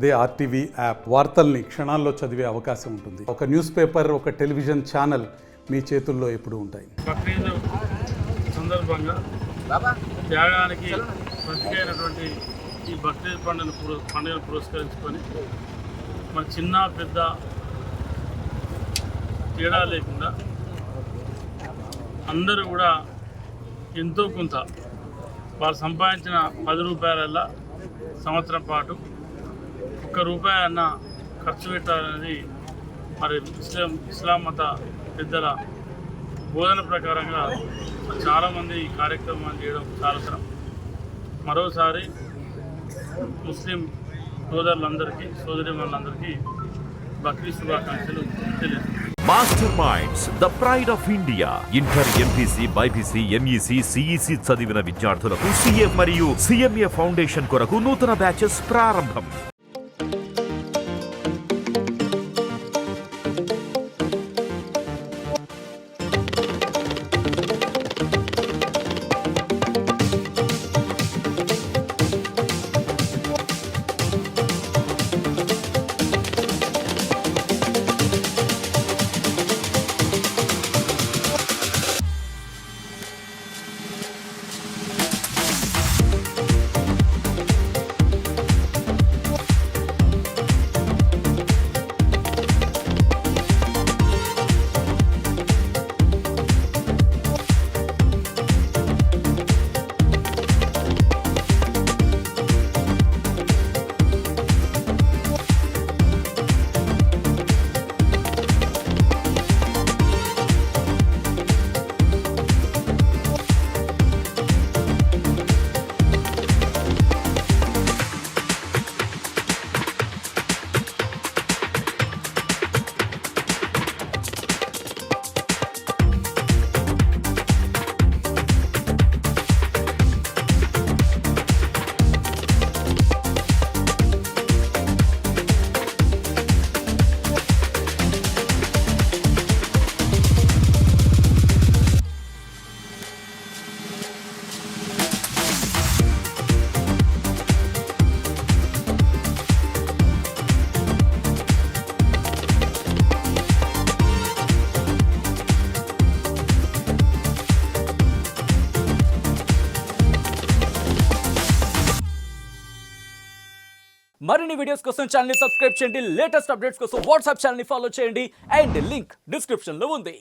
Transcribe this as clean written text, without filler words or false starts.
అదే RTV app వార్తల్ని క్షణాల్లో చదివే అవకాశం ఉంటుంది. ఒక న్యూస్ పేపర్, ఒక టెలివిజన్ ఛానల్ మీ చేతుల్లో ఎప్పుడూ ఉంటాయి. బక్రీద్ సందర్భంగా త్యాగానికి ప్రతికైనటువంటి ఈ బక్రీద్ పండుగను పురస్కరించుకొని మన చిన్న పెద్ద తేడా లేకుండా అందరూ కూడా ఎంతో కొంత వాళ్ళు సంపాదించిన 10 రూపాయలల్లా సంవత్సరం పాటు 1 రూపాయి అన్న ఖర్చు పెట్టాలనేది మరి ఇస్లాం మత పెద్దల బోధన ప్రకారంగా చాలామంది ఈ కార్యక్రమాన్ని చేయడం చాలాతరం. మరోసారి ముస్లిం సోదరులందరికీ సోదరిమణులందరికీ బక్రీద్ శుభాకాంక్షలు తెలియజేస్తాను. Master minds the pride of India. Inter, MPC, BiPC, MEC, CEC చదివిన విద్యార్థులకు సిఏ మరియు సిఎంఏ ఫౌండేషన్ కొరకు నూతన బ్యాచెస్ ప్రారంభం. మరిన్ని వీడియోస్ కోసం ఛానల్ ని సబ్స్క్రైబ్ చేయండి. లేటెస్ట్ అప్డేట్స్ కోసం వాట్సాప్ ఛానల్ ని ఫాలో చేయండి. అండ్ లింక్ డిస్క్రిప్షన్ లో ఉంది.